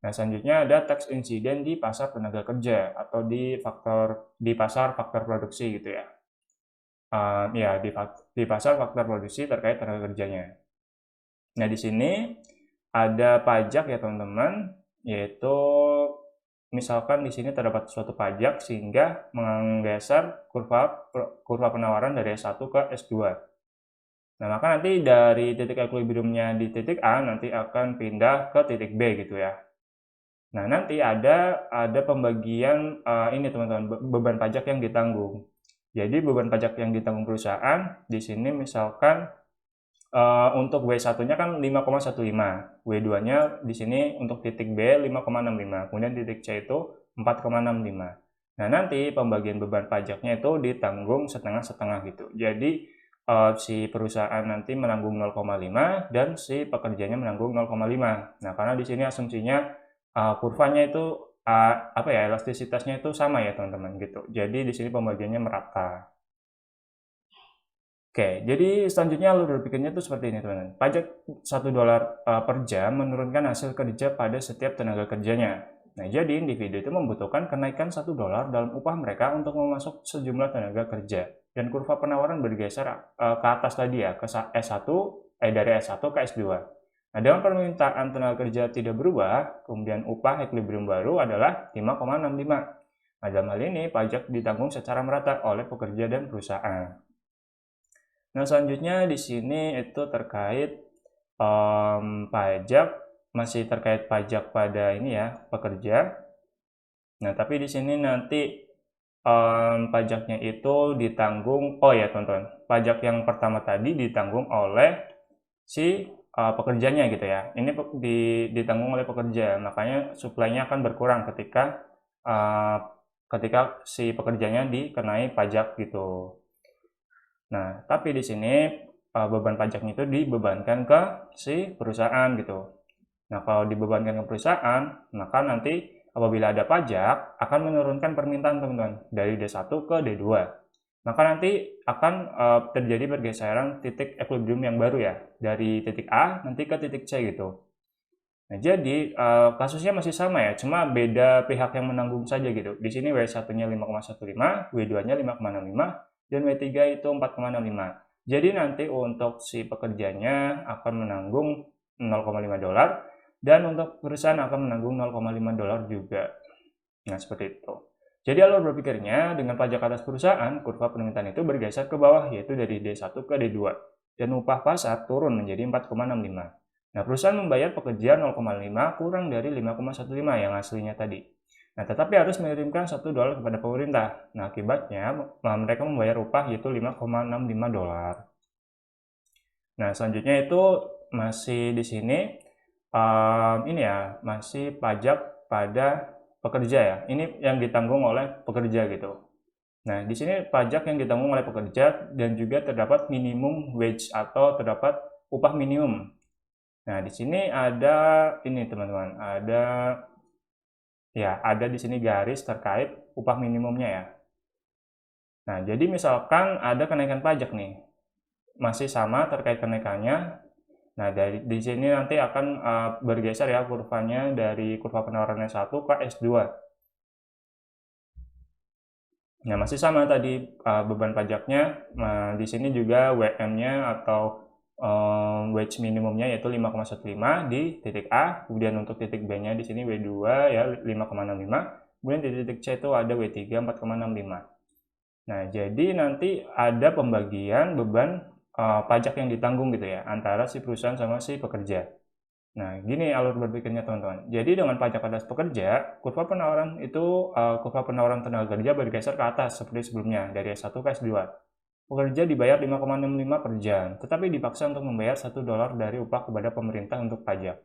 Nah, selanjutnya ada tax insiden di pasar tenaga kerja atau di pasar faktor produksi gitu ya. Ya, di pasar faktor produksi terkait tenaga kerjanya. Nah, di sini ada pajak ya teman-teman, yaitu misalkan di sini terdapat suatu pajak sehingga menggeser kurva penawaran dari S1 ke S2. Nah, maka nanti dari titik equilibriumnya di titik A nanti akan pindah ke titik B gitu ya. Nah, nanti ada pembagian ini teman-teman, beban pajak yang ditanggung. Jadi beban pajak yang ditanggung perusahaan di sini misalkan untuk W1-nya kan 5,15, W2-nya di sini untuk titik B 5,65, kemudian titik C itu 4,65. Nah, nanti pembagian beban pajaknya itu ditanggung setengah-setengah gitu. Jadi si perusahaan nanti menanggung 0,5 dan si pekerjanya menanggung 0,5. Nah, karena di sini asumsinya kurvanya itu elastisitasnya itu sama ya teman-teman gitu. Jadi di sini pembagiannya merata. Oke, jadi selanjutnya alur berpikirnya itu seperti ini teman-teman. Pajak $1 per jam menurunkan hasil kerja pada setiap tenaga kerjanya. Nah, jadi individu itu membutuhkan kenaikan $1 dalam upah mereka untuk memasuk sejumlah tenaga kerja. Dan kurva penawaran bergeser ke atas tadi ya, ke dari S1 ke S2. Nah, dengan permintaan tenaga kerja tidak berubah, kemudian upah equilibrium baru adalah 5,65. Nah, dalam hal ini pajak ditanggung secara merata oleh pekerja dan perusahaan. Nah, selanjutnya di sini itu terkait pajak, masih terkait pajak pada ini ya, pekerja. Nah, tapi di sini nanti pajaknya itu ditanggung, oh ya teman-teman, pajak yang pertama tadi ditanggung oleh si pekerjanya gitu ya. Ini ditanggung oleh pekerja, makanya suplainya akan berkurang ketika si pekerjanya dikenai pajak gitu. Nah, tapi di sini beban pajaknya itu dibebankan ke si perusahaan gitu. Nah, kalau dibebankan ke perusahaan, maka nanti apabila ada pajak akan menurunkan permintaan teman-teman dari D1 ke D2. Maka nanti akan terjadi pergeseran titik equilibrium yang baru ya, dari titik A nanti ke titik C gitu. Nah, jadi kasusnya masih sama ya, cuma beda pihak yang menanggung saja gitu. Di sini W1-nya 5,15, W2-nya 5,65, dan W3 itu 4,65. Jadi nanti untuk si pekerjanya akan menanggung $0,5 dan untuk perusahaan akan menanggung $0,5 juga. Nah, seperti itu. Jadi alur berpikirnya dengan pajak atas perusahaan, kurva permintaan itu bergeser ke bawah yaitu dari D1 ke D2 dan upah pasar turun menjadi 4,65. Nah, perusahaan membayar pekerja 0,5 kurang dari 5,15 yang aslinya tadi. Nah, tetapi harus mengirimkan $1 kepada pemerintah. Nah, akibatnya mereka membayar upah yaitu $5,65. Nah, selanjutnya itu masih di sini ini ya, masih pajak pada pekerja ya. Ini yang ditanggung oleh pekerja gitu. Nah, di sini pajak yang ditanggung oleh pekerja dan juga terdapat minimum wage atau terdapat upah minimum. Nah, di sini ada ini teman-teman, ada di sini garis terkait upah minimumnya ya. Nah, jadi misalkan ada kenaikan pajak nih, masih sama terkait kenaikannya. Nah, di sini nanti akan bergeser ya kurvanya dari kurva penawaran S1 ke S2. Nah, masih sama tadi beban pajaknya. Nah, di sini juga WM-nya atau wage minimumnya yaitu 5,15 di titik A, kemudian untuk titik B-nya di sini W2 ya 5,65, kemudian di titik C itu ada W3 4,65. Nah, jadi nanti ada pembagian beban pajak yang ditanggung gitu ya antara si perusahaan sama si pekerja. Nah, gini alur berpikirnya teman-teman. Jadi dengan pajak atas pekerja, kurva penawaran tenaga kerja bergeser ke atas seperti sebelumnya dari S1 ke S2. Pekerja dibayar 5,65 per jam, tetapi dipaksa untuk membayar $1 dari upah kepada pemerintah untuk pajak.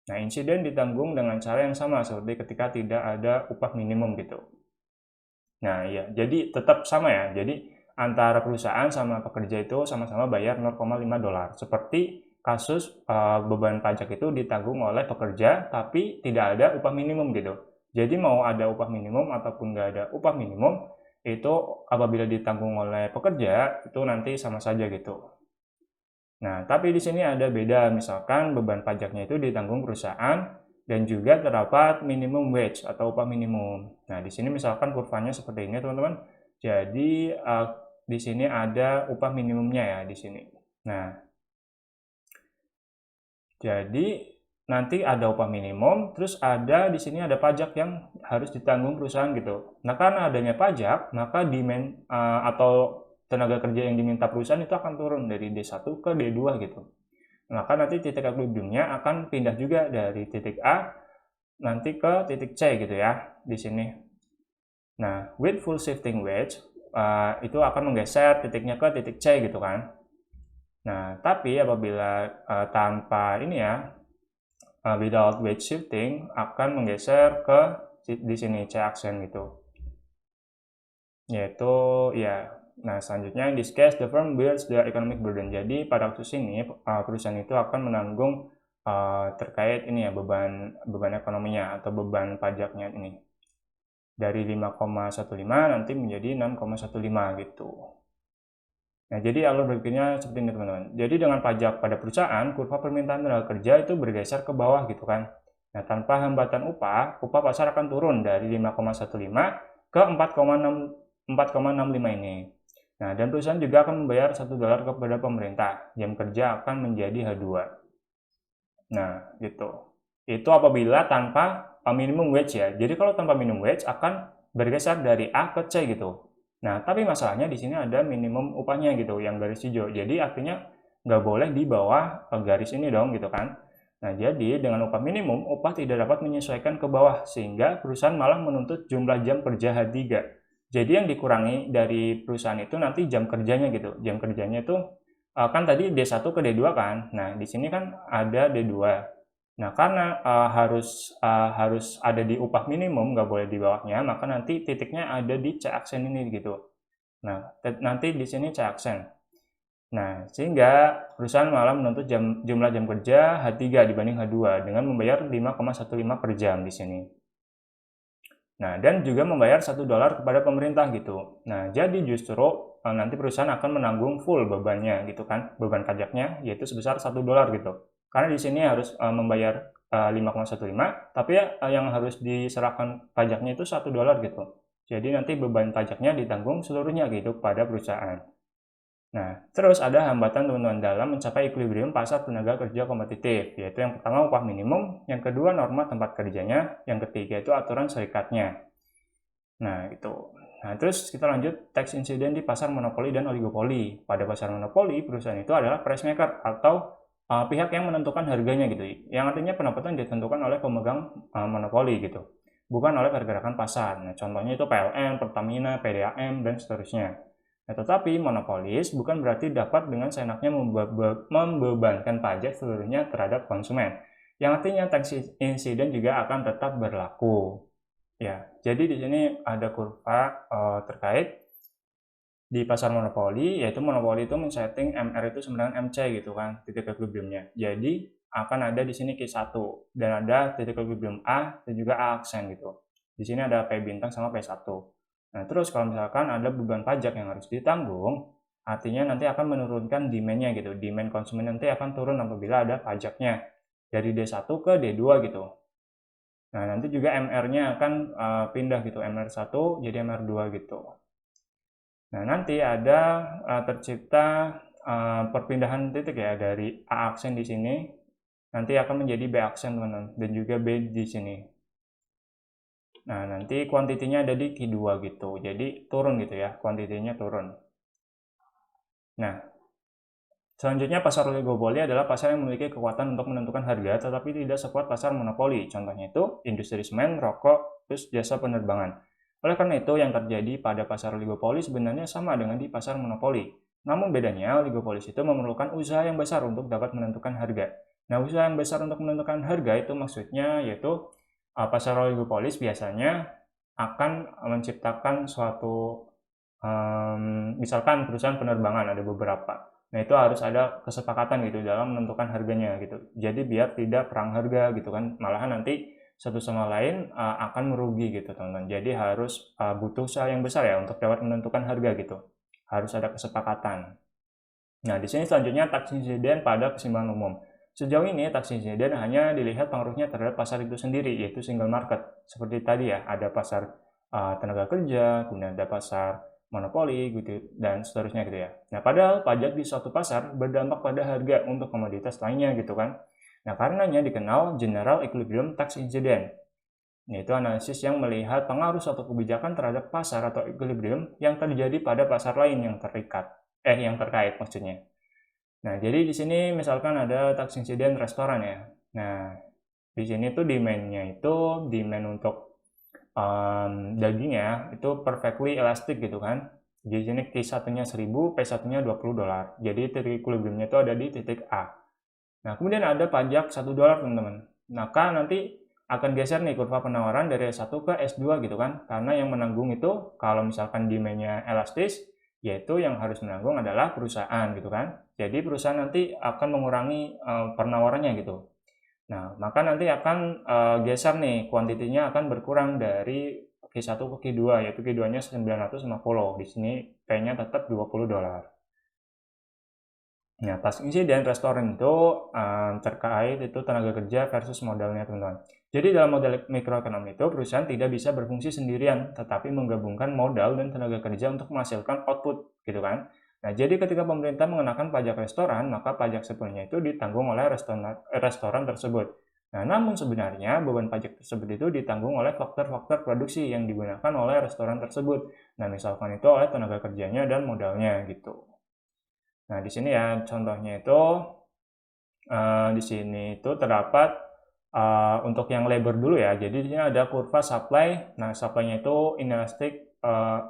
Nah, insiden ditanggung dengan cara yang sama seperti ketika tidak ada upah minimum gitu. Nah, ya, jadi tetap sama ya. Jadi antara perusahaan sama pekerja itu sama-sama bayar $0,5. Seperti kasus beban pajak itu ditanggung oleh pekerja tapi tidak ada upah minimum gitu. Jadi mau ada upah minimum ataupun nggak ada upah minimum itu apabila ditanggung oleh pekerja itu nanti sama saja gitu. Nah, tapi di sini ada beda, misalkan beban pajaknya itu ditanggung perusahaan dan juga terdapat minimum wage atau upah minimum. Nah, di sini misalkan kurvanya seperti ini, teman-teman. Jadi di sini ada upah minimumnya ya di sini. Nah, jadi nanti ada upah minimum, terus ada di sini ada pajak yang harus ditanggung perusahaan gitu. Nah, karena adanya pajak, maka demand atau tenaga kerja yang diminta perusahaan itu akan turun dari D1 ke D2 gitu. Maka nanti titik equilibriumnya akan pindah juga dari titik A nanti ke titik C gitu ya di sini. Nah, with full shifting wedge itu akan menggeser titiknya ke titik C gitu kan. Nah, tapi apabila tanpa ini ya, without wedge shifting akan menggeser ke di sini C aksen gitu. Yaitu ya, nah selanjutnya in this case the firm bears the economic burden. Jadi pada kasus ini perusahaan itu akan menanggung terkait ini ya beban ekonominya atau beban pajaknya ini dari 5,15 nanti menjadi 6,15 gitu. Nah, jadi alur berikutnya seperti ini teman-teman. Jadi dengan pajak pada perusahaan, kurva permintaan tenaga kerja itu bergeser ke bawah gitu kan. Nah, tanpa hambatan upah pasar akan turun dari 5,15 ke 4,65 ini. Nah, dan perusahaan juga akan membayar $1 kepada pemerintah. Jam kerja akan menjadi H2. Nah, gitu. Itu apabila tanpa minimum wage ya. Jadi kalau tanpa minimum wage akan bergeser dari A ke C gitu. Nah, tapi masalahnya di sini ada minimum upahnya gitu, yang garis hijau. Jadi artinya nggak boleh di bawah garis ini dong gitu kan. Nah, jadi dengan upah minimum, upah tidak dapat menyesuaikan ke bawah, sehingga perusahaan malah menuntut jumlah jam kerja H3. Jadi yang dikurangi dari perusahaan itu nanti jam kerjanya gitu. Jam kerjanya itu kan tadi D1 ke D2 kan. Nah, di sini kan ada D2. Nah, karena harus ada di upah minimum, nggak boleh di bawahnya, maka nanti titiknya ada di C aksen ini gitu. Nah, nanti di sini C aksen. Nah, sehingga perusahaan malah menuntut jumlah jam kerja H3 dibanding H2 dengan membayar 5,15 per jam di sini. Nah, dan juga membayar $1 kepada pemerintah gitu. Nah, jadi justru nanti perusahaan akan menanggung full bebannya gitu kan, beban pajaknya yaitu sebesar $1 gitu. Karena di sini harus membayar 5,15, tapi yang harus diserahkan pajaknya itu $1 gitu. Jadi nanti beban pajaknya ditanggung seluruhnya gitu pada perusahaan. Nah, terus ada hambatan teman-teman dalam mencapai equilibrium pasar tenaga kerja kompetitif, yaitu yang pertama upah minimum, yang kedua norma tempat kerjanya, yang ketiga itu aturan serikatnya. Nah, itu. Nah, terus kita lanjut tax incident di pasar monopoli dan oligopoli. Pada pasar monopoli, perusahaan itu adalah price maker atau pihak yang menentukan harganya gitu. Yang artinya pendapatan ditentukan oleh pemegang monopoli gitu, bukan oleh pergerakan pasar. Nah, contohnya itu PLN, Pertamina, PDAM, dan seterusnya. Nah, tetapi monopolis bukan berarti dapat dengan seenaknya membebankan pajak seluruhnya terhadap konsumen. Yang artinya tax incident juga akan tetap berlaku. Ya, jadi di sini ada kurva terkait di pasar monopoli, yaitu monopoli itu men-setting MR itu sama dengan MC gitu kan, titik equilibriumnya. Jadi akan ada di sini Q1 dan ada titik equilibrium A dan juga A aksen gitu. Di sini ada P bintang sama P1. Nah, terus kalau misalkan ada beban pajak yang harus ditanggung, artinya nanti akan menurunkan demand-nya gitu. Demand konsumen nanti akan turun apabila ada pajaknya dari D1 ke D2 gitu. Nah, nanti juga MR-nya akan pindah gitu, MR1 jadi MR2 gitu. Nah, nanti ada tercipta perpindahan titik ya dari A aksen di sini nanti akan menjadi B aksen teman-teman dan juga B di sini. Nah, nanti kuantitinya ada di Q2 gitu. Jadi turun gitu ya, kuantitinya turun. Nah, selanjutnya pasar oligopoli adalah pasar yang memiliki kekuatan untuk menentukan harga tetapi tidak sekuat pasar monopoli. Contohnya itu industri semen, rokok, terus jasa penerbangan. Oleh karena itu, yang terjadi pada pasar oligopoli sebenarnya sama dengan di pasar monopoli. Namun bedanya, oligopolis itu memerlukan usaha yang besar untuk dapat menentukan harga. Nah, usaha yang besar untuk menentukan harga itu maksudnya yaitu pasar oligopolis biasanya akan menciptakan suatu, misalkan perusahaan penerbangan ada beberapa. Nah, itu harus ada kesepakatan gitu dalam menentukan harganya gitu. Jadi biar tidak perang harga gitu kan, malahan nanti satu sama lain akan merugi gitu teman-teman. Jadi harus butuh usaha yang besar ya untuk dapat menentukan harga gitu. Harus ada kesepakatan. Nah, di sini selanjutnya tax insiden pada keseimbangan umum. sejauh ini tax insiden hanya dilihat pengaruhnya terhadap pasar itu sendiri, yaitu single market. Seperti tadi ya, ada pasar tenaga kerja, kemudian ada pasar monopoli gitu dan seterusnya gitu ya. Nah, padahal pajak di suatu pasar berdampak pada harga untuk komoditas lainnya gitu kan. Nah, karenanya dikenal General Equilibrium Tax Incident, yaitu analisis yang melihat pengaruh suatu kebijakan terhadap pasar atau equilibrium yang terjadi pada pasar lain yang terkait maksudnya. Nah, jadi di sini misalkan ada tax incident restoran ya. Nah, di sini tuh demand untuk dagingnya itu perfectly elastic gitu kan. Di sini Q1-nya 1000, P1-nya $20. Jadi titik equilibriumnya itu ada di titik A. Nah, kemudian ada pajak $1 teman-teman. Maka nanti akan geser nih kurva penawaran dari S1 ke S2 gitu kan. Karena yang menanggung itu kalau misalkan demand-nya elastis, yaitu yang harus menanggung adalah perusahaan gitu kan. Jadi perusahaan nanti akan mengurangi penawarannya gitu. Nah, maka nanti akan geser nih, kuantitinya akan berkurang dari Q1 ke Q2, yaitu Q2-nya 950. Di sini P-nya tetap $20. Nah, tax insiden restoran itu terkait itu tenaga kerja versus modalnya, teman-teman. Jadi dalam model mikroekonomi itu, perusahaan tidak bisa berfungsi sendirian, tetapi menggabungkan modal dan tenaga kerja untuk menghasilkan output, gitu kan. Nah, jadi ketika pemerintah mengenakan pajak restoran, maka pajak sepenuhnya itu ditanggung oleh restoran tersebut. Nah, namun sebenarnya beban pajak tersebut itu ditanggung oleh faktor-faktor produksi yang digunakan oleh restoran tersebut. Nah, misalkan itu oleh tenaga kerjanya dan modalnya gitu. Nah, di sini ya contohnya itu di sini itu terdapat untuk yang labor dulu ya. Jadi di sini ada kurva supply. Nah, supply-nya itu inelastic,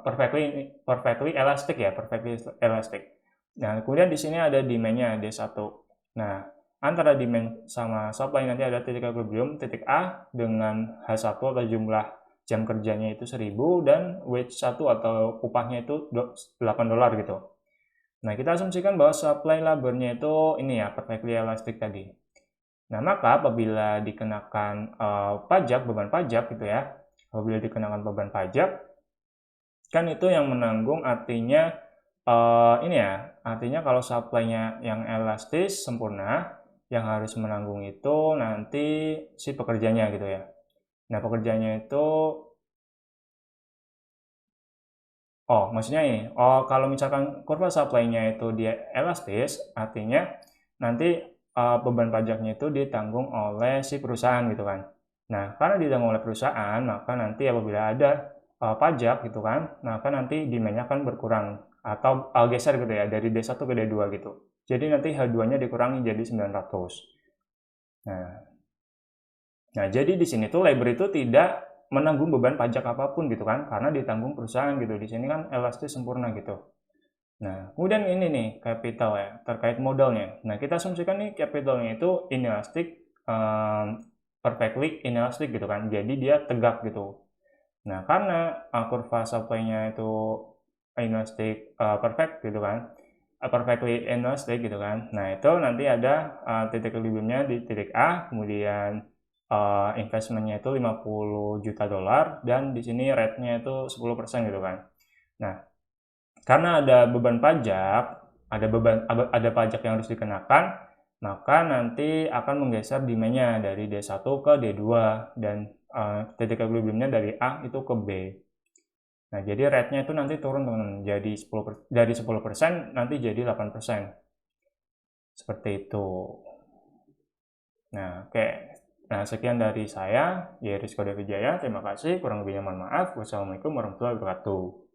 perfectly elastic ya, perfectly elastic. Nah, kemudian di sini ada demand-nya D1. Nah, antara demand sama supply nanti ada titik equilibrium, titik A dengan H1 atau jumlah jam kerjanya itu 1000 dan wage 1 atau upahnya itu $8 gitu. Nah, kita asumsikan bahwa supply labornya itu ini ya, perfectly elastic tadi. Nah, maka apabila dikenakan beban pajak gitu ya, apabila dikenakan beban pajak, kan itu yang menanggung artinya ini ya, artinya kalau supply-nya yang elastis, sempurna, yang harus menanggung itu nanti si pekerjanya gitu ya. Nah, pekerjanya itu maksudnya ini. Kalau misalkan kurva supply-nya itu dia elastis, artinya nanti beban pajaknya itu ditanggung oleh si perusahaan gitu kan. Nah, karena ditanggung oleh perusahaan, maka nanti apabila ada pajak gitu kan, maka nanti demand-nya akan berkurang atau geser gitu ya dari D1 ke D2 gitu. Jadi nanti H2-nya dikurangi jadi 900. Nah, jadi di sini tuh labor itu tidak menanggung beban pajak apapun gitu kan, karena ditanggung perusahaan gitu. Di sini kan elastis sempurna gitu. Nah, kemudian ini nih capital ya, terkait modalnya. Nah, kita asumsikan nih capitalnya itu inelastic, perfectly inelastic gitu kan. Jadi dia tegak gitu. Nah, karena kurva supply-nya itu inelastic perfect gitu kan, perfectly inelastic gitu kan. Nah, itu nanti ada titik equilibriumnya di titik A, kemudian investmentnya itu $50 juta dan di sini rate-nya itu 10% gitu kan. Nah, karena ada beban pajak, ada pajak yang harus dikenakan, maka nanti akan menggeser demand-nya dari D1 ke D2 dan titik equilibriumnya dari A itu ke B. Nah, jadi rate-nya itu nanti turun teman-teman, jadi dari 10% nanti jadi 8%. Seperti itu. Nah, oke. Nah, sekian dari saya, Rizko Dewijaya. Terima kasih, kurang lebihnya mohon maaf. Wassalamualaikum warahmatullahi wabarakatuh.